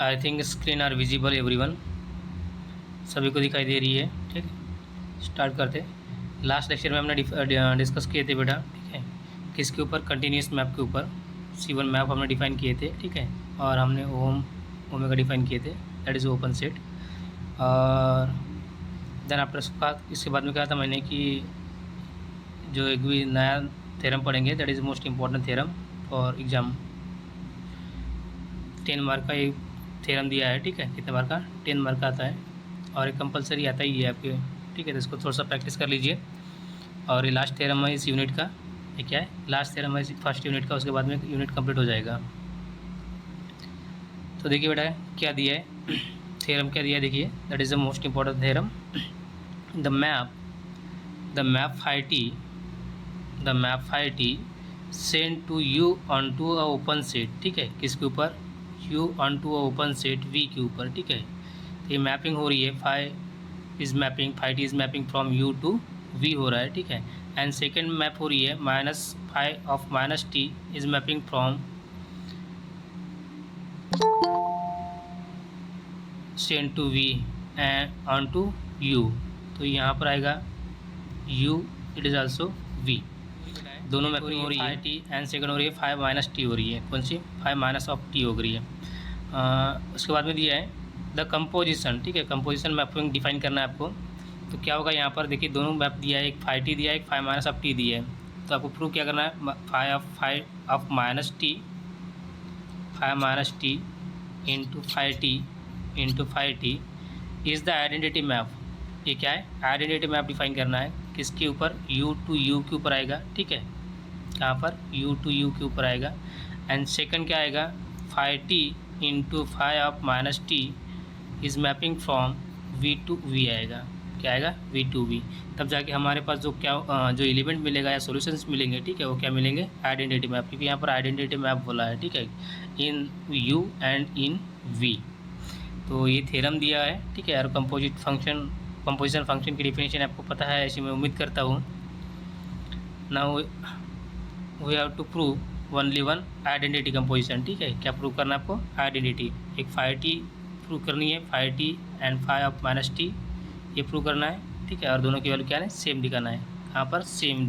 I think screen are visible everyone, सभी को दिखाई दे रही है। ठीक, स्टार्ट करते। लास्ट लेक्चर में हमने डिस्कस किए थे बेटा, ठीक है, किसके ऊपर, कंटिन्यूस मैप के ऊपर। C1 मैप हमने डिफाइन किए थे, ठीक है, और हमने ओमेगा डिफाइन किए थे, दैट इज़ ओपन सेट। और देन आफ्टर इसके बाद में कहा था मैंने कि जो एक भी नया थ्योरम पढ़ेंगे, that is most important theorem for exam. 10 mark का एक थ्योरम दिया है, ठीक है, कितने मार्क का, 10 मार्क का आता है, और एक कंपलसरी आता ही है आपके, ठीक है, तो इसको थोड़ा सा प्रैक्टिस कर लीजिए। और ये लास्ट थ्योरम है इस यूनिट का, ये क्या है, लास्ट थ्योरम है इस फर्स्ट यूनिट का, उसके बाद में यूनिट कंप्लीट हो जाएगा। तो देखिए बेटा क्या दिया है, थ्योरम क्या दिया है, देखिए, that is the most important theorem. The map phi T send to U onto a open set, ठीक है, किसके ऊपर, U onto a open set V के ऊपर, ठीक है। तो ये मैपिंग हो रही है, phi T is mapping from U to V हो रहा है, ठीक है। एंड सेकेंड मैप हो रही है minus phi of minus T is mapping from send to V and onto U. तो यहाँ पर आएगा U, it is also V, दोनों मैपिंग हो रही है टी, एंड सेकंड हो रही है फाइव माइनस टी हो रही है, कौन सी, फाइव माइनस ऑफ टी हो रही है। उसके बाद में दिया है द कंपोजिशन, ठीक है, कंपोजिशन मैपिंग डिफाइन करना है आपको। तो क्या होगा यहाँ पर, देखिए दोनों मैप दिया है, एक फाइव टी दिया है, एक फाइव माइनस ऑफ टी दिया है। तो आपको प्रूव क्या करना है, five of minus T, five minus t into phi T is the identity map. ये क्या है, आइडेंटिटी मैप डिफाइन करना है, किसके ऊपर, यू टू यू के ऊपर आएगा, ठीक है, कहाँ पर, यू टू यू के ऊपर आएगा। एंड सेकंड क्या आएगा, phi T into phi of minus T is mapping from V to V आएगा, क्या आएगा, वी टू वी। तब जाके हमारे पास जो जो एलिमेंट मिलेगा या सॉल्यूशंस मिलेंगे, ठीक है, वो क्या मिलेंगे, आइडेंटिटी मैप, क्योंकि यहाँ पर आइडेंटिटी मैप बोला है, ठीक है, इन यू एंड इन वी। तो ये थ्योरम दिया है, ठीक है, और कंपोजिशन फंक्शन की डिफिनेशन आपको पता है, ऐसी मैं उम्मीद करता हूँ। Now we have to prove only one identity composition, ठीक है, क्या प्रूव करना है आपको, आइडेंटिटी। एक फाइव टी प्रूव करनी है, phi T and five of minus T, ये प्रूव करना है, ठीक है, और दोनों की वैल्यू क्या है, सेम दिखाना है, कहाँ पर, same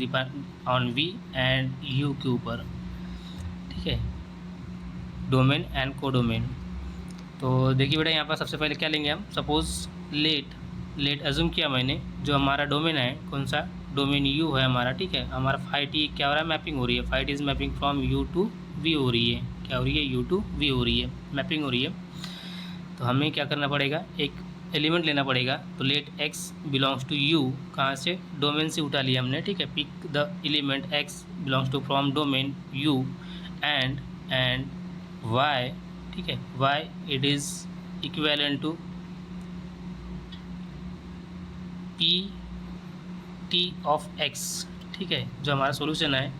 on V and U के ऊपर, ठीक है, डोमेन एंड को डोमेन। तो देखिए बेटा यहाँ पर सबसे पहले क्या लेंगे हम, सपोज लेट अज्यूम किया मैंने, जो हमारा डोमेन है, कौन सा, डोमेन यू है हमारा, ठीक है, हमारा फाइव टी क्या हो रहा है, मैपिंग हो रही है, phi T is mapping from U to V हो रही है, क्या हो रही है, यू टू वी हो रही है, मैपिंग हो रही है। तो हमें क्या करना पड़ेगा, एक एलिमेंट लेना पड़ेगा। तो let X belongs to U, कहाँ से, डोमेन से उठा लिया हमने, ठीक है, pick the element X belongs to from domain U and Y, ठीक है, Y it is equivalent to P T of x, ठीक है, जो हमारा सॉल्यूशन है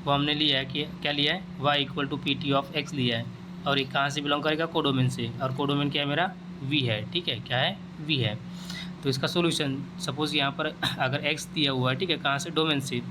वो हमने लिया है कि क्या लिया है, Y equal to P T of X लिया है, और ये कहाँ से बिलोंग करेगा, कोडोमेन से, और कोडोमेन क्या है मेरा, वी है, ठीक है, क्या है, वी है। तो इसका सॉल्यूशन, सपोज़ यहाँ पर अगर एक्स दिया हुआ है, ठीक है, कहाँ से, डोमेन से,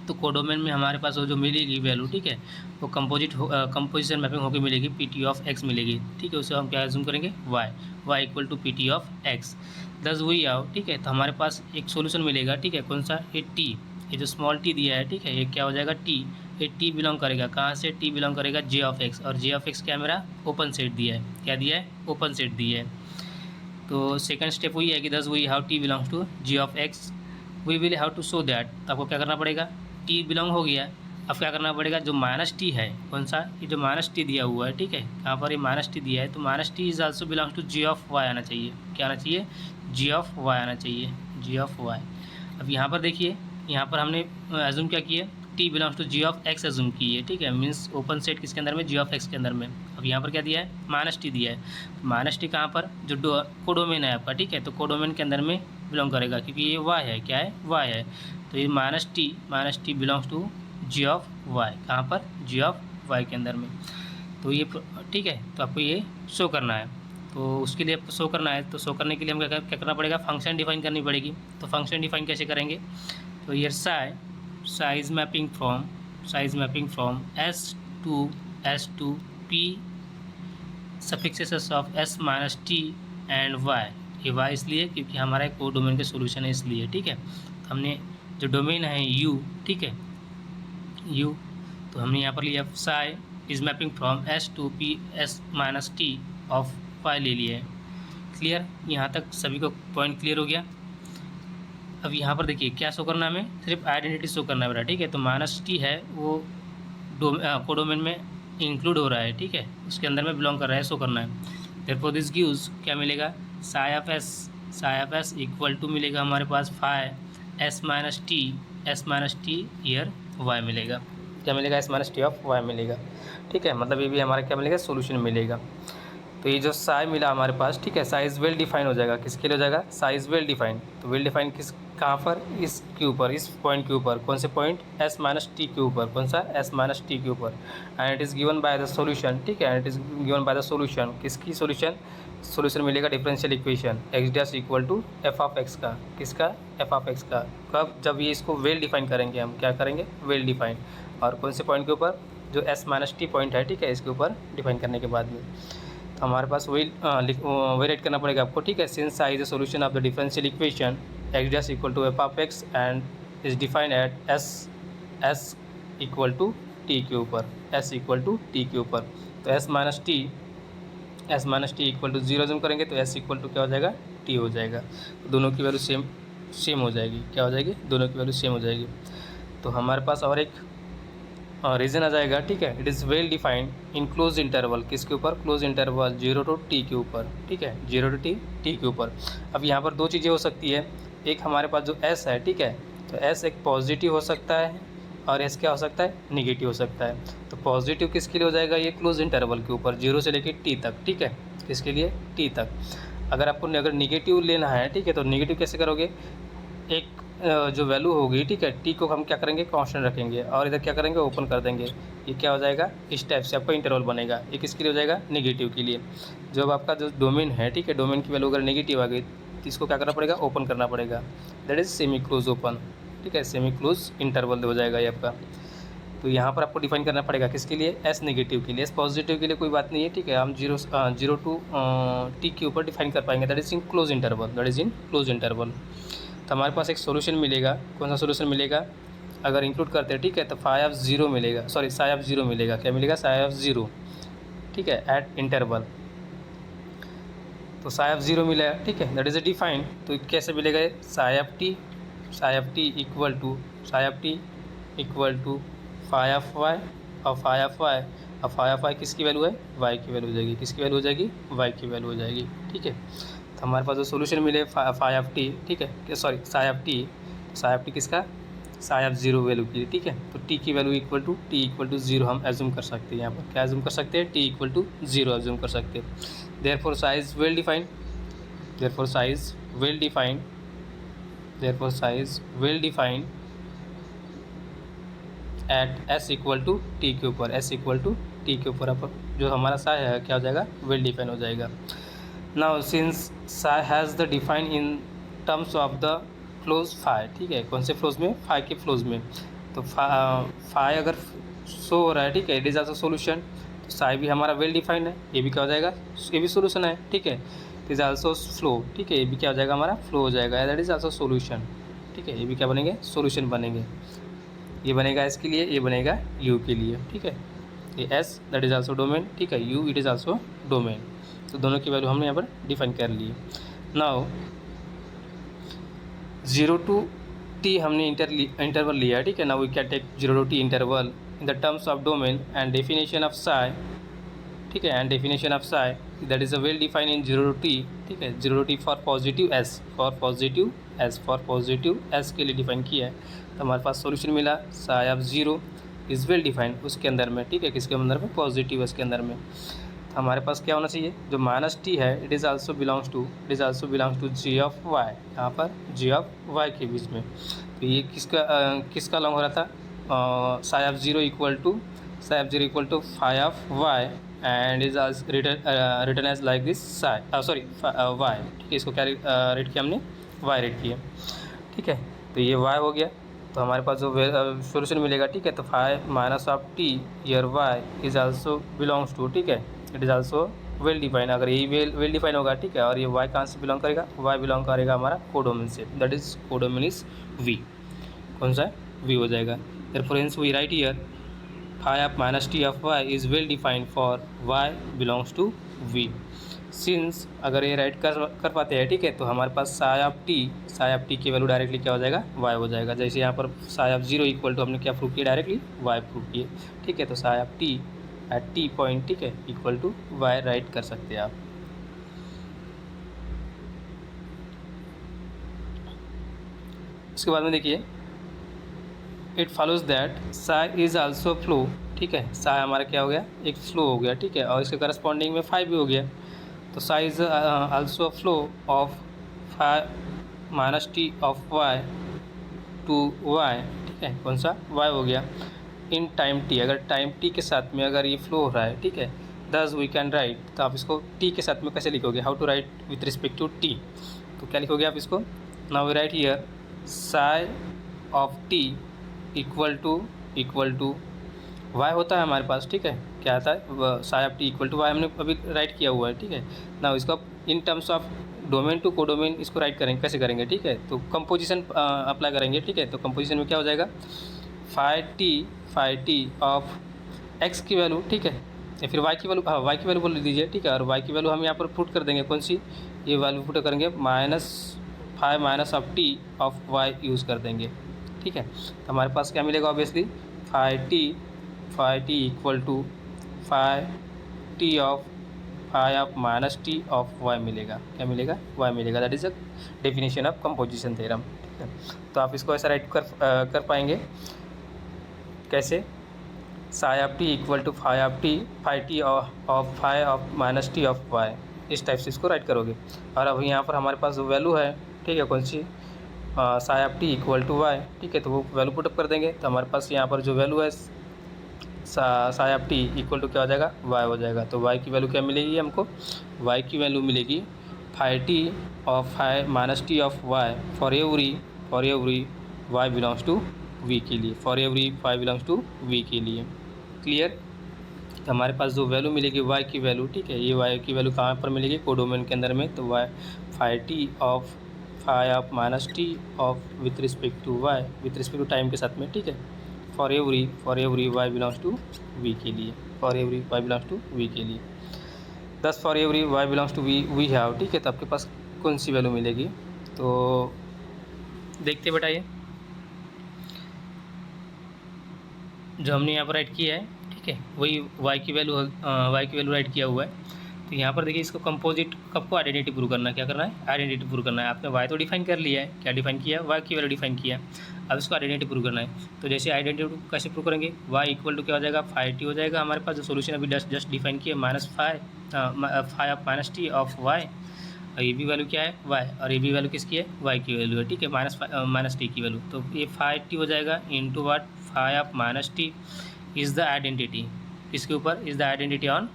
तो कोडोमेन में हमारे पास वो जो मिलेगी वैल्यू, ठीक है, वो कंपोजिशन मैपिंग होकर मिलेगी, पी टी ऑफ एक्स मिलेगी, ठीक है, उसे हम क्या एज्यूम करेंगे, Y equal to P T of X. दस वही आओ, ठीक है, तो हमारे पास एक सॉल्यूशन मिलेगा, ठीक है, कौन सा, ये टी, ये जो स्मॉल टी दिया है, ठीक है, ये क्या हो जाएगा, टी, ये टी बिलोंग करेगा कहाँ से, टी बिलोंग करेगा जे ऑफ एक्स, और जे ऑफ एक्स क्या मेरा, ओपन सेट दिया है, क्या दिया है, ओपन सेट दिया है। तो सेकंड स्टेप वही है कि दस वही how T belongs to G of X, we will have to show that. तो आपको क्या करना पड़ेगा, टी बिलोंग हो गया, अब क्या करना पड़ेगा, जो माइनस टी है, कौन सा, ये जो माइनस टी दिया हुआ है, ठीक है, कहाँ पर ये माइनस टी दिया है, तो minus T is also belongs to G of Y आना चाहिए, क्या आना चाहिए, जी ऑफ वाई आना चाहिए, जी ऑफ वाई। अब यहाँ पर देखिए, यहाँ पर हमने एज्यूम क्या किया, T belongs to G of X assume की है, ठीक है, मीन्स ओपन सेट किसके अंदर में, जी ऑफ एक्स के अंदर में। अब यहाँ पर क्या दिया है, माइनस टी दिया है, माइनस टी कहाँ पर, जो कोडोमेन है आपका, ठीक है, तो कोडोमेन के अंदर में बिलोंग करेगा, क्योंकि ये वाई है, क्या है, वाई है, तो ये minus T belongs to G of Y, कहाँ पर, जी ऑफ वाई के अंदर में। तो ये ठीक है, तो आपको ये शो करना है, तो उसके लिए आपको शो करना है, तो शो करने के लिए हम क्या करना पड़ेगा, फंक्शन डिफाइन करनी पड़ेगी। तो फंक्शन डिफाइन कैसे करेंगे, तो ये psi is mapping from S to P suffixes of S minus T and Y. ये वाई इसलिए क्योंकि हमारा एक को डोमेन के सोल्यूशन है इसलिए, ठीक है। तो हमने जो डोमेन है यू, ठीक है, यू, तो हमने यहाँ पर लिया psi is mapping from S to P S minus T of Y ले लिया है। क्लियर, यहाँ तक सभी को पॉइंट क्लियर हो गया। अब यहाँ पर देखिए क्या शो करना है, हमें सिर्फ आइडेंटिटी शो करना है बेटा, ठीक है। तो माइनस टी है वो कोडोमेन में इंक्लूड हो रहा है, ठीक है, उसके अंदर में बिलोंग कर रहा है, शो करना है। देयरफॉर दिस गिव्स क्या मिलेगा, psi of S equal to मिलेगा हमारे पास phi S minus T year Y मिलेगा। क्या मिलेगा, S minus T of Y मिलेगा, ठीक है। मतलब ये भी हमारा क्या मिलेगा, सोल्यूशन मिलेगा। तो ये जो साई मिला हमारे पास, ठीक है, साइज वेल डिफाइन हो जाएगा, किसके लिए हो जाएगा, साइज वेल डिफाइन। तो वेल डिफाइन किस कहाँ पर, इसके ऊपर, इस पॉइंट के ऊपर, कौन से पॉइंट, एस माइनस टी के ऊपर, कौन सा, एस माइनस टी के ऊपर। And it is given by the solution, ठीक है, and it is given by the solution, किसकी सॉल्यूशन मिलेगा, differential equation X dash equal to F of X का, किसका, एफ ऑफ एक्स का। कब, जब ये इसको वेल डिफाइन करेंगे, हम क्या करेंगे, वेल डिफाइन। और कौन से पॉइंट के ऊपर, जो एस माइनस टी पॉइंट है, ठीक है, इसके ऊपर डिफाइन करने के बाद में। तो हमारे पास वही राइट करना पड़ेगा आपको, ठीक है। Since I is the solution of the differential equation X dash equal to F of X and is defined at S equal to T के ऊपर, एस इक्वल टू टी के ऊपर। तो S minus T equal to zero जम करेंगे तो S equal to क्या हो जाएगा, टी हो जाएगा। तो दोनों की वैल्यू सेम हो जाएगी, क्या हो जाएगी, दोनों की वैल्यू सेम हो जाएगी। तो हमारे पास और एक रीजन आ जाएगा, ठीक है। It is well defined in close interval, किसके ऊपर, क्लोज इंटरवल 0 to t के ऊपर, ठीक है, 0 to t के ऊपर। अब यहाँ पर दो चीज़ें हो सकती है, एक हमारे पास जो s है, ठीक है, तो s एक पॉजिटिव हो सकता है और s क्या हो सकता है, निगेटिव हो सकता है। तो पॉजिटिव किसके लिए हो जाएगा, ये क्लोज इंटरवल के ऊपर 0 से लेकर t तक, ठीक है, किसके लिए, t तक। अगर आपको अगर निगेटिव लेना है, ठीक है, तो निगेटिव कैसे करोगे, एक जो वैल्यू होगी, ठीक है, टी को हम क्या करेंगे, कांस्टेंट रखेंगे और इधर क्या करेंगे, ओपन कर देंगे। ये क्या हो जाएगा, इस टाइप से आपका इंटरवल बनेगा। ये किसके लिए हो जाएगा, नेगेटिव के लिए। जब आपका जो डोमेन है, ठीक है, डोमेन की वैल्यू अगर नेगेटिव आ गई तो इसको क्या करना पड़ेगा, ओपन करना पड़ेगा, that is semi close open, ठीक है, सेमी क्लोज इंटरवल हो जाएगा ये आपका। तो यहाँ पर आपको डिफाइन करना पड़ेगा किसके लिए, एस नेगेटिव के लिए। एस पॉजिटिव के लिए कोई बात नहीं है, ठीक है, हम जीरो टू टी के ऊपर डिफाइन कर पाएंगे, that is in close interval, that is in close interval. तो हमारे पास एक सोल्यूशन मिलेगा, कौन सा सोल्यूशन मिलेगा, अगर इंक्लूड करते हैं, ठीक है, तो फाई ऑफ जीरो मिलेगा, सॉरी साई ऑफ जीरो मिलेगा, क्या मिलेगा, साई ऑफ जीरो, ठीक है, एट इंटरवल। तो साई ऑफ जीरो मिला, ठीक है, दैट इज़ ए डिफाइंड। तो कैसे मिलेगा, psi of T equal to phi of Y और फाई ऑफ वाई, और फाई ऑफ वाई किसकी वैल्यू है, वाई की वैल्यू हो जाएगी, किसकी वैल्यू हो जाएगी, वाई की वैल्यू हो जाएगी, ठीक है। तो हमारे पास जो सोल्यूशन मिले फाई ऑफ टी, ठीक है, सॉरी साई ऑफ टी किसका, साई ऑफ जीरो वैल्यू की, ठीक है। तो टी की वैल्यू इक्वल टू जीरो हम एज्यूम कर सकते हैं, यहाँ पर क्या एज्यूम कर सकते हैं, T equal to zero assume कर सकते हैं। Therefore psi is well defined at S equal to T के ऊपर, अब जो हमारा साई है क्या हो जाएगा, वेल डिफाइन हो जाएगा। Now since psi has the define in terms of the flows phi, ठीक है, कौन से फ्लोज में, फाई के फ्लोज में। तो फाई अगर शो हो रहा है, ठीक है, इट इज़ आल्सो सोल्यूशन। तो साई भी हमारा वेल डिफाइंड है, ये भी क्या हो जाएगा, ये भी सोल्यूशन है, ठीक है, इट इज़ आल्सो फ्लो, ठीक है, ये भी क्या हो जाएगा, हमारा फ्लो हो जाएगा, दैट इज़ आल्सो सोल्यूशन, ठीक है, ये भी क्या बनेंगे, सोल्यूशन बनेंगे। ये बनेगा एस के लिए, ये बनेगा यू के लिए, ठीक है, ये S that is also domain, ठीक है, U it is also domain. तो दोनों की वैल्यू हमने यहाँ पर डिफाइन कर ली। नाउ 0 to t हमने इंटरवल लिया, ठीक है। Now we can take 0 to t interval in the terms of domain and definition of psi, ठीक है, and definition of psi that is a well define in 0 to t, ठीक है, 0 to t for positive S के लिए define किया है। तो हमारे पास सॉल्यूशन मिला, Sai of zero is well defined उसके अंदर में, ठीक है, किसके अंदर में, पॉजिटिव इसके अंदर में। तो हमारे पास क्या होना चाहिए, जो माइनस टी है it is also belongs to G of Y, यहाँ पर जी ऑफ वाई के बीच में। तो ये किसका लॉन्ग हो रहा था, psi of zero equal to phi of Y and is return as like this psi, sorry Y, ठीक है, इसको क्या रेट किया हमने, वाई रेट किया, ठीक है। तो ये वाई हो गया। तो हमारे पास जो सोल्यूशन मिलेगा, ठीक है, तो phi minus of T year Y is also belongs to, ठीक है, it is also well define, अगर यही वेल डिफाइन होगा, ठीक है, और ये y कहाँ से बिलोंग करेगा, y बिलोंग करेगा हमारा कोडोमेन से, that is codomain is v, कौन सा है, v हो जाएगा। Therefore hence we write here phi of minus t of y is well defined for y belongs to v। Since अगर ये राइट कर पाते हैं, ठीक है, तो हमारे पास साई ऑफ टी की वैल्यू डायरेक्टली क्या हो जाएगा, y हो जाएगा। जैसे यहाँ पर साई ऑफ 0 इक्वल टू हमने क्या प्रूव किया, डायरेक्टली y प्रूव किए, ठीक है। तो Sai of T at T point, ठीक है, इक्वल टू y राइट कर सकते हैं आप। उसके बाद में देखिए it follows that Sai is also flow, ठीक है, साई हमारा क्या हो गया, एक फ्लो हो गया, ठीक है, और इसके करस्पॉन्डिंग में फाई भी हो गया। तो psi is also flow of phi minus T of Y to Y, ठीक है, कौन सा, वाई हो गया, इन टाइम टी। अगर टाइम टी के साथ में अगर ये फ्लो हो रहा है, ठीक है, दस वी कैन राइट, तो आप इसको टी के साथ में कैसे लिखोगे, how to write with respect to T, तो क्या लिखोगे आप इसको, now we write here psi of T equal to Y होता है हमारे पास, ठीक है, क्या आता है, psi of T equal to Y हमने अभी राइट किया हुआ है, ठीक है। ना इसको in terms of domain to codomain इसको राइट करेंगे, कैसे करेंगे, ठीक है, तो कंपोजिशन अप्लाई करेंगे, ठीक है। तो कंपोजिशन में क्या हो जाएगा, फाई टी ऑफ एक्स की वैल्यू, ठीक है, या फिर वाई की वैल्यू, हाँ वाई की वैल्यू बोल दीजिए, ठीक है, और वाई की वैल्यू हम यहाँ पर पुट कर देंगे, कौन सी, ये वैल्यू पुट करेंगे phi minus of T of Y use कर देंगे, ठीक है। तो हमारे पास क्या मिलेगा, obviously phi T equal to phi of minus T of Y मिलेगा, क्या मिलेगा, वाई मिलेगा, that is a definition of composition theorem, ठीक है। तो आप इसको ऐसा राइट कर पाएंगे कैसे, psi of T equal to phi t of minus T of y, इस टाइप से इसको राइट करोगे। और अभी यहाँ पर हमारे पास वैल्यू है, ठीक है, कौन सी, psi of T equal to Y, ठीक है, तो वो वैल्यू पुटअप कर देंगे। तो हमारे पास यहाँ पर जो वैल्यू है psi of T equal to क्या हो जाएगा, वाई हो जाएगा। तो वाई की वैल्यू क्या मिलेगी हमको, वाई की वैल्यू मिलेगी phi t of phi minus T of y for every y belongs to V के लिए, for every y belongs to V के लिए, क्लियर। तो हमारे पास जो वैल्यू मिलेगी वाई की वैल्यू, ठीक है, ये वाई की वैल्यू कहाँ पर मिलेगी, कोडोमेन के अंदर में। तो y phi of minus T of with respect to y, with respect to time के साथ में, ठीक है, for every y belongs to V के लिए, for every y belongs to V के लिए। Thus for every y belongs to V have, ठीक है। तो आपके पास कौन सी वैल्यू मिलेगी, तो देखते बेटा, ये जो हमने यहाँ पर राइट किया है, ठीक है, वही वाई की वैल्यू राइट किया हुआ है। तो यहाँ पर देखिए इसको कंपोजिट कब को आइडेंटिटी प्रूव करना है, क्या करना है, आइडेंटिटी प्रूव करना है। आपने वाई तो डिफाइन कर लिया है, क्या डिफाइन किया, वाई की वैल्यू डिफाइन किया, अब इसको आइडेंटिटी प्रूव करना है। तो जैसे आइडेंटिटी कैसे प्रूव करेंगे, वाई इक्वल टू क्या हो जाएगा, फाई टी हो जाएगा हमारे पास, जो सोल्यूशन अभी जस्ट डिफाइन किया, minus phi of minus T of Y, और ये भी वैल्यू क्या है, वाई, और ये भी वैल्यू किसकी है, वाई की वैल्यू है, ठीक है, माइनस टी की वैल्यू। तो ये फाई टी हो जाएगा into what, phi of minus T is the identity, किसके ऊपर, is the identity on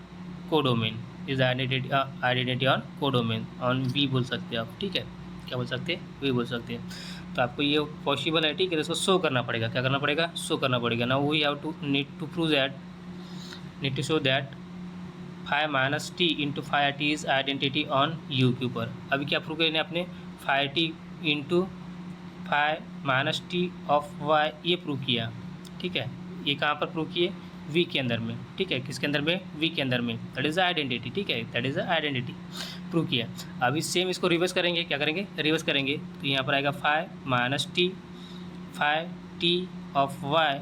codomain, is identity on codomain, on V बोल सकते हैं आप, ठीक है, क्या बोल सकते हैं, वी बोल सकते हैं। तो आपको ये पॉसिबल है, ठीक है, तो इसको शो करना पड़ेगा, क्या करना पड़ेगा, शो करना पड़ेगा। Now we have to need to show that phi minus t into phi T is identity on U के ऊपर। अभी क्या प्रूव किया आपने, phi t into phi minus T of y, ये प्रूव किया, ठीक है, ये कहाँ पर प्रूव किए, वी के अंदर में, ठीक है, किसके अंदर में, वी के अंदर में, दैट इज़ द आइडेंटिटी, ठीक है, that is the identity prove किया। अभी सेम इसको रिवर्स करेंगे, क्या करेंगे, रिवर्स करेंगे, तो यहाँ पर आएगा phi minus T of y.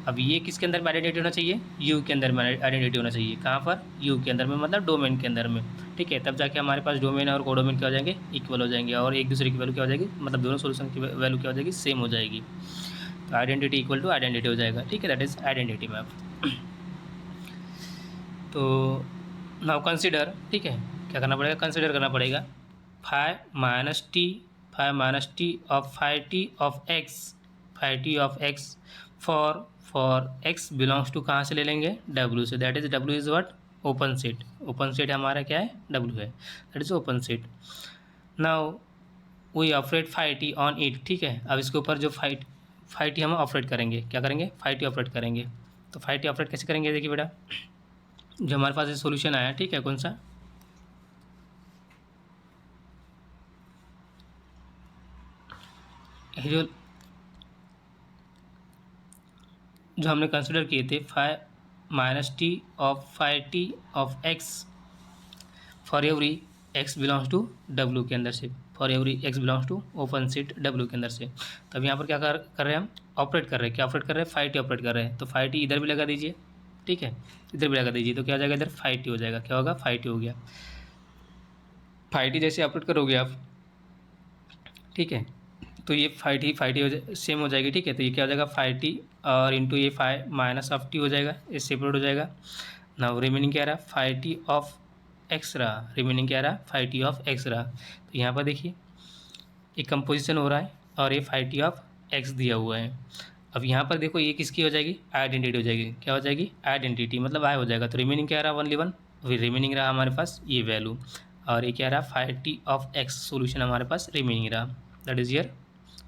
अब ये किसके अंदर में आइडेंटिटी होना चाहिए, यू के अंदर में आइडेंटिटी होना चाहिए, कहाँ पर, यू के अंदर में, मतलब डोमेन के अंदर में, ठीक है, तब जाके हमारे पास डोमेन और कोडोमेन क्या हो जाएंगे, इक्वल हो जाएंगे, और एक दूसरे की वैल्यू क्या हो जाएगी, मतलब दोनों सोल्यूशन की वैल्यू क्या हो जाएगी, सेम हो जाएगी। तो आइडेंटिटी इक्वल टू आइडेंटिटी हो जाएगा, ठीक है, दैट इज़ आइडेंटिटी मैप। तो नाउ कंसिडर, ठीक है, क्या करना पड़ेगा, कंसिडर करना पड़ेगा phi minus T of phi t of x for x belongs to, कहाँ से ले लेंगे, डब्ल्यू से, that is W is what, open set हमारा क्या है, डब्ल्यू है, that is open set. Now we operate phi t on it, ठीक है, अब इसके ऊपर जो फाई टी हम ऑपरेट करेंगे, क्या करेंगे, फाई टी ऑपरेट करेंगे। तो फाई टी ऑपरेट कैसे करेंगे, देखिए बेटा, जो हमारे पास ये सोल्यूशन आया, ठीक है, कौन सा, जो हमने कंसिडर किए थे phi minus T of phi t of x for every x belongs to W के अंदर से, for every x belongs to open set W के अंदर से। तब यहाँ पर क्या कर रहे हैं हम, ऑपरेट कर रहे हैं, क्या ऑपरेट कर रहे हैं, फाइव टी ऑपरेट कर रहे हैं। तो फाइव टी इधर भी लगा दीजिए, ठीक है, इधर भी लगा दीजिए, तो क्या हो जाएगा, इधर फाइव टी हो जाएगा, क्या होगा, फाइव टी हो गया। फाइव टी जैसे ऑपरेट करोगे आप, ठीक है, तो ये फाइव टी सेम हो जाएगी, ठीक है। तो ये क्या हो जाएगा, फाइव टी और इंटू ये फाइव माइनस ऑफ टी हो जाएगा, ये सेपरेट हो जाएगा। नाउ रिमेनिंग क्या रहा, फाइव टी ऑफ एक्स रहा, रिमेनिंग क्या रहा, फाइव टी ऑफ एक्स रहा। तो यहाँ पर देखिए ये कंपोजिशन हो रहा है और ये फाइव टी ऑफ एक्स दिया हुआ है। अब यहाँ पर देखो ये किसकी हो जाएगी, आइडेंटिटी हो जाएगी, क्या हो जाएगी, आइडेंटिटी, मतलब आई हो जाएगा। तो रिमेनिंग क्या रहा, ओनली वन, रिमेनिंग रहा हमारे पास ये वैल्यू, और ये क्या रहा, phi t of x solution हमारे पास रिमेनिंग रहा, that is your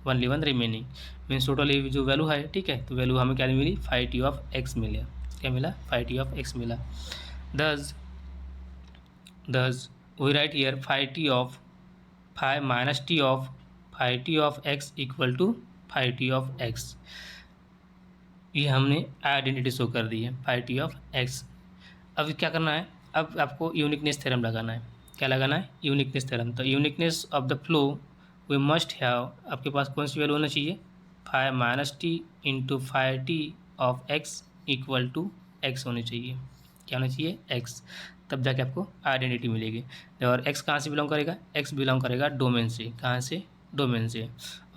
only one remaining. Means total ये जो वैल्यू है, ठीक है, तो वैल्यू हमें क्या मिली, फाइव टी ऑफ एक्स मिला, क्या मिला, फाइव टी ऑफ एक्स मिला। thus we write here phi t of phi minus t of phi t of x equal to phi t of x। ये हमने आइडेंटिटी शो कर दी है, phi t of x। अब क्या करना है, अब आपको यूनिकनेस थ्योरम लगाना है, क्या लगाना है, यूनिकनेस थ्योरम। तो uniqueness of the flow we must have, आपके पास कौन सी वैल्यू होना चाहिए, phi minus t into phi t of x equal to x होनी चाहिए, क्या होना चाहिए, एक्स। तब जाके आपको आइडेंटिटी मिलेगी। और एक्स कहाँ से बिलोंग करेगा, एक्स बिलोंग करेगा डोमेन से, कहाँ से, डोमेन से,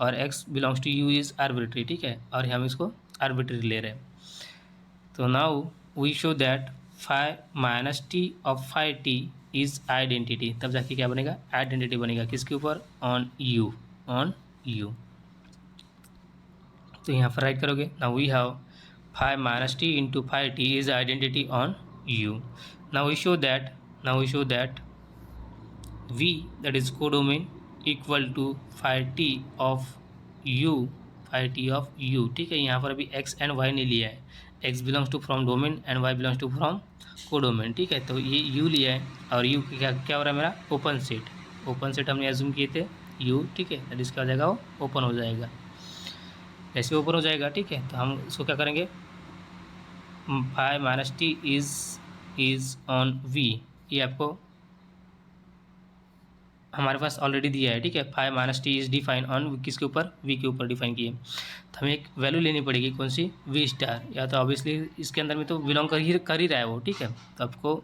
और x belongs to U is arbitrary, ठीक है, और हम इसको आर्बिट्री ले रहे हैं। तो now we show that phi minus T of phi T is identity. तब जाके क्या बनेगा, आइडेंटिटी बनेगा, किसके ऊपर, ऑन यू, ऑन यू। तो यहाँ पर राइट करोगे, now we have phi minus t into phi T is identity on u। now we show that v, that is codomain, equal to phi t of u, phi t of u, ठीक है। यहाँ पर अभी x and y नहीं लिया है, x belongs to from domain and y belongs to from codomain, ठीक है। तो ये u लिया है, और u क्या हो रहा है मेरा, ओपन सेट हमने एज्यूम किए थे u, ठीक है, दैट इज क्या हो जाएगा, वो ओपन हो जाएगा, ऐसे ओपन हो जाएगा, ठीक है। तो हम इसको क्या करेंगे, phi minus T is on v, ये आपको हमारे पास ऑलरेडी दिया है, ठीक है। Five minus T is define on किसके ऊपर, v के ऊपर डिफाइन किए। तो हमें एक वैल्यू लेनी पड़ेगी, कौन सी, v स्टार, या तो ऑब्वियसली इसके अंदर में तो बिलोंग कर ही रहा है वो, ठीक है। तो आपको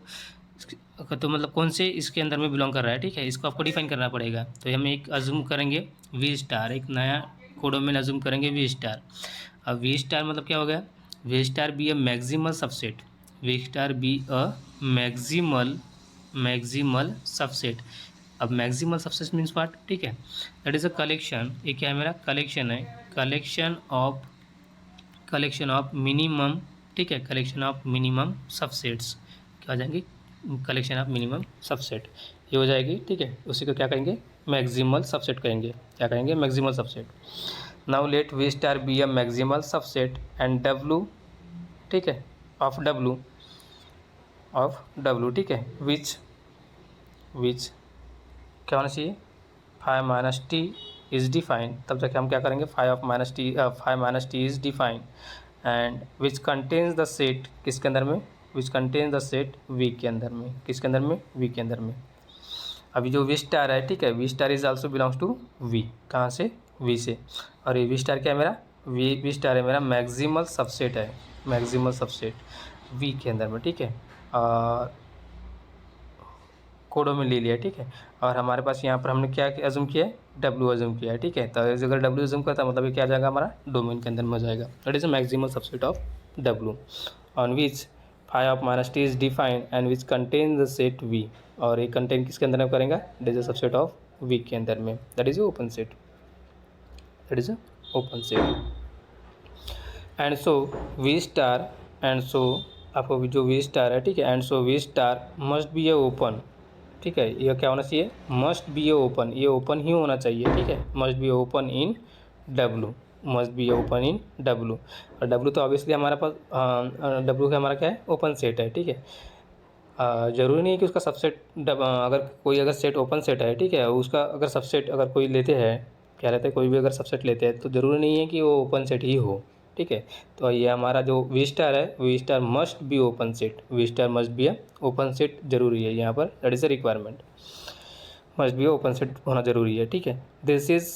तो मतलब कौन से इसके अंदर में बिलोंग कर रहा है, ठीक है, इसको आपको डिफाइन करना पड़ेगा। तो हम एक अज्यूम करेंगे v स्टार, एक नया कोडोमेन अज्यूम करेंगे v स्टार। अब v स्टार मतलब क्या हो गया, v star be a maximal subset, v star be a maximal subset. अब मैक्सिमल सबसेट मीन्स व्हाट, ठीक है, दैट इज़ अ कलेक्शन, ये क्या है मेरा, कलेक्शन है, कलेक्शन ऑफ मिनिमम, ठीक है, कलेक्शन ऑफ मिनिमम सबसेट्स, क्या हो जाएंगे, कलेक्शन ऑफ मिनिमम सबसेट, ये हो जाएगी, ठीक है। उसी को क्या कहेंगे, मैक्सिमल सबसेट कहेंगे, क्या कहेंगे, maximal subset. Now let V star be a maximal subset and W, ठीक है, ऑफ डब्लू, ठीक है, विच क्या होना चाहिए, phi minus T is defined. तब जाके हम क्या करेंगे, phi minus T is defined and which contains the set, किसके अंदर में, which contains the set V के अंदर में, किसके अंदर में, वी के अंदर में। अभी जो वी स्टार है, ठीक है, V star is also belongs to V, कहाँ से, वी से, और ये वी स्टार क्या है मेरा, वी स्टार है मेरा मैक्सिमल सबसेट है, मैक्सिमल सबसेट वी के अंदर में, ठीक है, और कोडो में ले लिया, ठीक है। और हमारे पास यहाँ पर हमने क्या अज्यूम किया है, डब्ल्यू अज्यूम किया है, ठीक है। तो अगर डब्ल्यू अज्यूम करता है मतलब ये क्या आ जाएगा, हमारा डोमेन के अंदर में हो जाएगा, that is a maximal subset of W on which phi of minus T is defined and which contain the set V, और ये कंटेन किसके अंदर में करेंगे, that is a subset of V के अंदर में, that is open set, that is a open set. And so V star, and so आपको जो वी स्टार है, ठीक है, and so V star must be A open, ठीक है, ये क्या होना चाहिए, मस्ट बी ए ओपन, ये ओपन ही होना चाहिए, ठीक है, must be open in W, must be open in W. और डब्लू तो ऑब्वियसली हमारे पास डब्लू का हमारा क्या है, ओपन सेट है, ठीक है। ज़रूरी नहीं है कि उसका सबसेट अगर कोई अगर सेट ओपन सेट है, ठीक है, उसका अगर सबसेट अगर कोई लेते हैं क्या रहता है, कोई भी अगर सबसेट लेते हैं तो ज़रूरी नहीं है कि वो ओपन सेट ही हो, ठीक है। तो ये हमारा जो वी स्टार है, V star must be open set, V star must be open set जरूरी है यहाँ पर, that is a requirement, must be open set होना जरूरी है, ठीक है। This is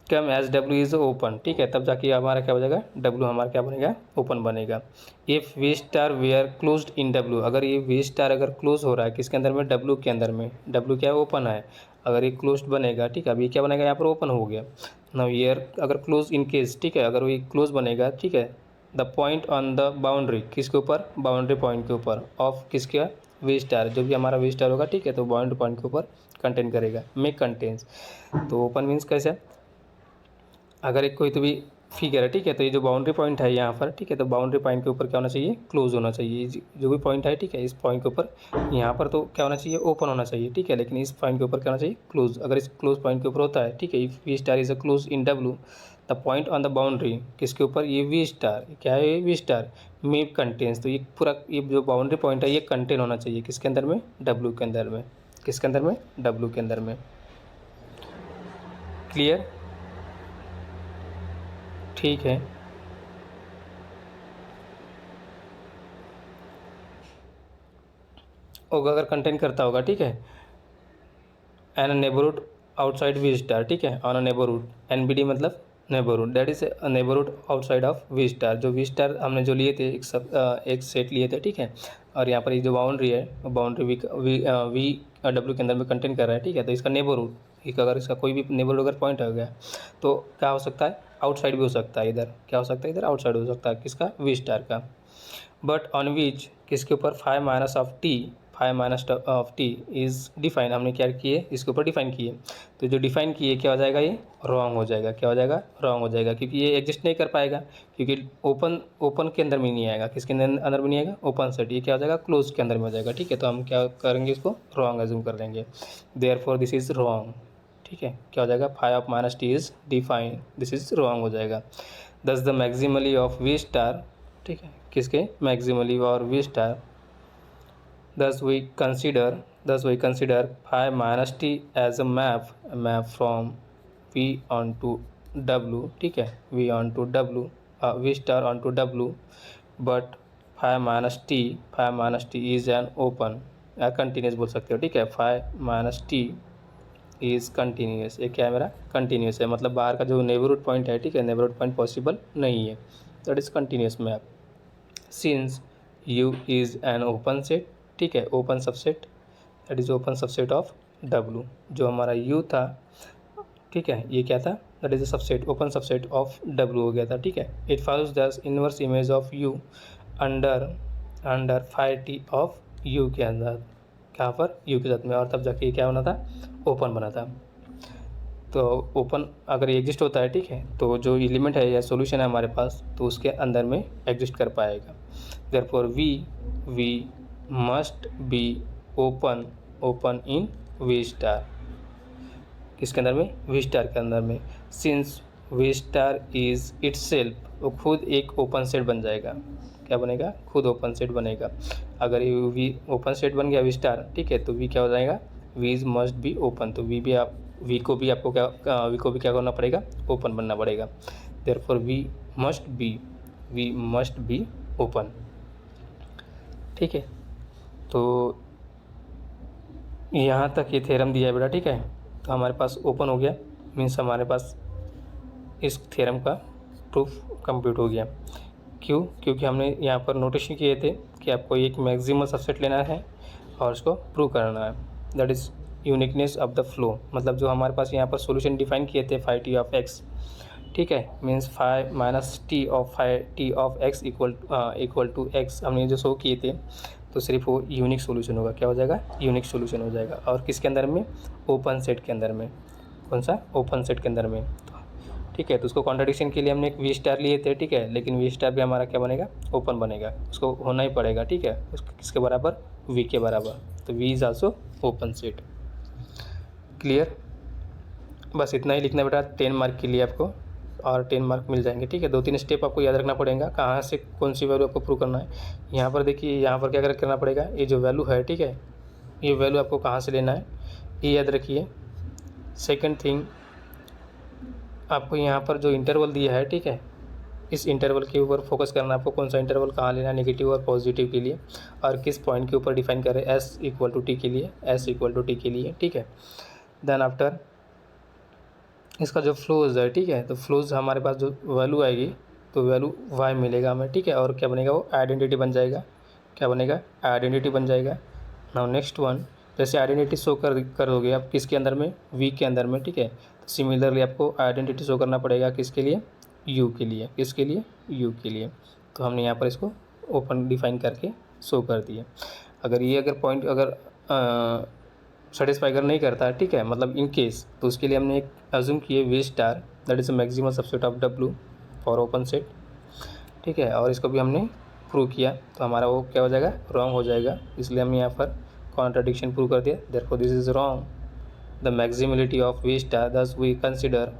come as W is open, ठीक है, तब जाके हमारा क्या हो जाएगा, डब्ल्यू हमारा क्या बनेगा, ओपन बनेगा। If V star were closed in W, अगर ये वी स्टार अगर क्लोज हो रहा है किसके अंदर में, डब्ल्यू के अंदर में, डब्ल्यू क्या है, ओपन है, अगर ये क्लोज्ड बनेगा, ठीक है, अभी क्या बनेगा यहाँ पर, ओपन हो गया। नाउ ईयर अगर क्लोज इन केस, ठीक है, अगर वो क्लोज बनेगा, ठीक है, the point on the boundary, किसके ऊपर, बाउंड्री पॉइंट के ऊपर ऑफ किसके, वी स्टार, जो भी हमारा वी स्टार होगा, ठीक है, तो बाउंड्री पॉइंट के ऊपर कंटेन करेगा, मेक कंटेन्स। तो ओपन मीन्स कैसे, अगर एक कोई तो भी फिगर है, ठीक है, तो ये जो बाउंड्री पॉइंट है यहाँ पर, ठीक है, तो बाउंड्री पॉइंट के ऊपर क्या होना चाहिए, क्लोज होना चाहिए, जो भी पॉइंट है, ठीक है, इस पॉइंट के ऊपर यहाँ पर तो क्या होना चाहिए, ओपन होना चाहिए, ठीक है, लेकिन इस पॉइंट के ऊपर क्या होना चाहिए, क्लोज। अगर इस क्लोज पॉइंट के ऊपर होता है, ठीक है, if V star is a close in W, the point on the boundary किसके ऊपर, ये वी स्टार, क्या है ये वी स्टार, में कंटेन्स, तो ये पूरा ये जो बाउंड्री पॉइंट है ये कंटेन होना चाहिए किसके अंदर में, डब्ल्यू के अंदर में, किसके अंदर में, डब्ल्यू के अंदर में। क्लियर, ठीक है। और अगर कंटेन करता होगा, ठीक है, an neighbourhood outside V star, ठीक है, ऑन अ नेबरहुड, एनबीडी मतलब neighbourhood, that is neighbourhood outside of V star, जो वी स्टार हमने जो लिए थे एक सेट लिए थे, ठीक है, और यहाँ पर ये जो बाउंड्री है, बाउंड्री वी डब्ल्यू के अंदर में कंटेन कर रहा है, ठीक है, तो इसका नेबरहुड, एक अगर इसका कोई भी नेबरहुड अगर पॉइंट हो गया तो क्या हो सकता है, आउटसाइड भी हो सकता है, इधर क्या हो सकता है, इधर आउटसाइड हो सकता है, किसका, वी स्टार का। बट ऑन विच, किसके ऊपर, five minus of T, five minus of T is define, हमने क्या किए, इसके ऊपर डिफाइन किए, तो जो डिफाइन किए क्या हो जाएगा, ये रॉन्ग हो जाएगा, क्या हो जाएगा, रॉन्ग हो जाएगा, क्योंकि ये एग्जिस्ट नहीं कर पाएगा, क्योंकि ओपन के अंदर में नहीं आएगा, किसके अंदर में नहीं आएगा, ओपन सेट, ये क्या हो जाएगा, क्लोज के अंदर में हो जाएगा, ठीक है, तो हम क्या करेंगे, इसको रॉन्ग एज्यूम कर देंगे, देयरफॉर दिस इज़ रॉन्ग, ठीक है, क्या हो जाएगा, phi of minus T is define, this is wrong हो जाएगा। Thus the maximally of V star, ठीक है, किसके, मैक्सिमली और V star, thus we consider phi minus t as a map from v onto w, ठीक है, v onto w, v star onto w, but phi minus t is an open या continuous बोल सकते हो, ठीक है, phi minus t is continuous, ये क्या है मेरा, कंटिन्यूस है, मतलब बाहर का जो नेबरहुड पॉइंट है, ठीक है, नेबरहुड पॉइंट पॉसिबल नहीं है, that is continuous map. Since u is an open set, ठीक है, open subset, that is open subset of w, जो हमारा u था, ठीक है, ये क्या था, that is a subset, open subset of w हो गया था, ठीक है। It follows the inverse image of u under five t of u के अंदर, कहाँ पर, u के साथ में, और तब जाके ये क्या बना था, ओपन बना था। तो ओपन अगर एग्जिस्ट होता है, ठीक है, तो जो एलिमेंट है या सॉल्यूशन है हमारे पास, तो उसके अंदर में एग्जिस्ट कर पाएगा। Therefore V must be open in V star, किसके अंदर में, वी स्टार के अंदर में। Since V star is itself, वो खुद एक ओपन सेट बन जाएगा, क्या बनेगा, खुद ओपन सेट बनेगा। अगर ये वी ओपन सेट बन गया वी स्टार, ठीक है, तो वी क्या हो जाएगा, वी मस्ट बी ओपन, तो वी को भी क्या करना पड़ेगा, ओपन बनना पड़ेगा। Therefore V must be open, ठीक है। तो यहाँ तक ये थ्योरम दिया है बेटा, ठीक है, तो हमारे पास ओपन हो गया, मीन्स हमारे पास इस थ्योरम का प्रूफ कंप्लीट हो गया। क्यों, क्योंकि हमने यहाँ पर नोटेशन किए थे कि आपको एक मैक्सिमल सबसेट लेना है और उसको प्रूव करना है, that is uniqueness of the flow, मतलब जो हमारे पास यहाँ पर सॉल्यूशन डिफाइन किए थे फाइव टी ऑफ एक्स, ठीक है, means phi minus T of x equal to x, हमने जो शो किए थे, तो सिर्फ वो यूनिक सॉल्यूशन होगा, क्या हो जाएगा, यूनिक सॉल्यूशन हो जाएगा, और किसके अंदर में, ओपन सेट के अंदर में, कौन सा, ओपन सेट के अंदर में, ठीक है। तो उसको कॉन्ट्रडिक्शन के लिए हमने एक वी स्टार लिए थे, ठीक है, लेकिन वी स्टार भी हमारा क्या बनेगा, ओपन बनेगा, उसको होना ही पड़ेगा, ठीक है, उसको किसके बराबर, वी के बराबर, तो V is also open set. Clear, बस इतना ही लिखना बेटा 10 मार्क के लिए आपको, और 10 मार्क मिल जाएंगे, ठीक है। 2-3 स्टेप आपको याद रखना पड़ेगा, कहाँ से कौन सी वैल्यू आपको प्रूव करना है। यहाँ पर देखिए, यहाँ पर क्या करना पड़ेगा, ये जो वैल्यू है, ठीक है, ये वैल्यू आपको कहाँ से लेना है, ये याद रखिए। सेकंड थिंग, आपको यहाँ पर जो इंटरवल दिया है, ठीक है, इस इंटरवल के ऊपर फोकस करना है आपको, कौन सा इंटरवल कहाँ लेना है, नेगेटिव और पॉजिटिव के लिए, और किस पॉइंट के ऊपर डिफाइन कर रहे हैं, एस इक्वल टू टी के लिए, एस इक्वल टू टी के लिए, ठीक है। देन आफ्टर इसका जो फ्लोज है, ठीक है, तो फ्लोज हमारे पास जो वैल्यू आएगी तो वैल्यू वाई मिलेगा हमें, ठीक है, और क्या बनेगा, वो आइडेंटिटी बन जाएगा, क्या बनेगा, आइडेंटिटी बन जाएगा। नाउ नेक्स्ट वन, जैसे आइडेंटिटी शो कर दोगे आप किसके अंदर में, वी के अंदर में, ठीक है, तो सिमिलरली आपको आइडेंटिटी शो करना पड़ेगा किसके लिए, यू के लिए, किसके लिए, यू के लिए। तो हमने यहाँ पर इसको ओपन डिफाइन करके शो कर दिया। अगर पॉइंट अगर सेटिस्फाई अगर नहीं करता है, ठीक है, मतलब इन केस, तो उसके लिए हमने एक अज्यूम किए V star that is the maximum subset of W for open set, ठीक है, और इसको भी हमने प्रूव किया, तो हमारा वो क्या हो जाएगा, रॉन्ग हो जाएगा, इसलिए हमने यहाँ पर कॉन्ट्राडिक्शन प्रूव कर दिया, therefore this is wrong, the maximality of V star thus we consider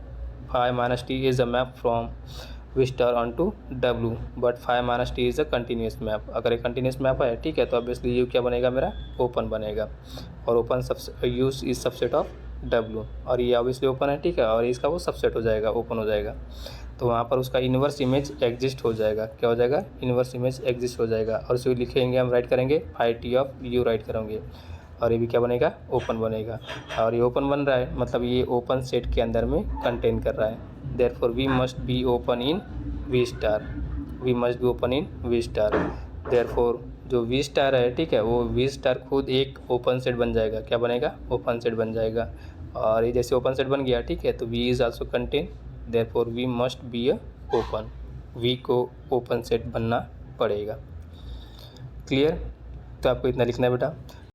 phi minus T is a map from V star on to W, but phi minus T is a continuous map. अगर एक continuous map है, ठीक है, तो obviously you क्या बनेगा, मेरा open बनेगा, और open use is subset of W, और ये ऑब्वियसली ओपन है, ठीक है, और इसका वो सबसेट हो जाएगा, ओपन हो जाएगा, तो वहाँ पर उसका इन्वर्स इमेज एग्जिस्ट हो जाएगा, क्या हो जाएगा, इन्वर्स इमेज एग्जिस्ट हो जाएगा, और इसे लिखेंगे हम, राइट करेंगे phi t of U write करेंगे, और ये भी क्या बनेगा, ओपन बनेगा, और ये ओपन बन रहा है, मतलब ये ओपन सेट के अंदर में कंटेन कर रहा है, therefore V must be open in V star, V must be open in V star, therefore जो वी स्टार है, ठीक है, वो वी स्टार खुद एक ओपन सेट बन जाएगा, क्या बनेगा, ओपन सेट बन जाएगा, और ये जैसे ओपन सेट बन गया, ठीक है, तो V is also contain, therefore V must be a open, V को ओपन सेट बनना पड़ेगा। क्लियर, तो आपको इतना लिखना है बेटा।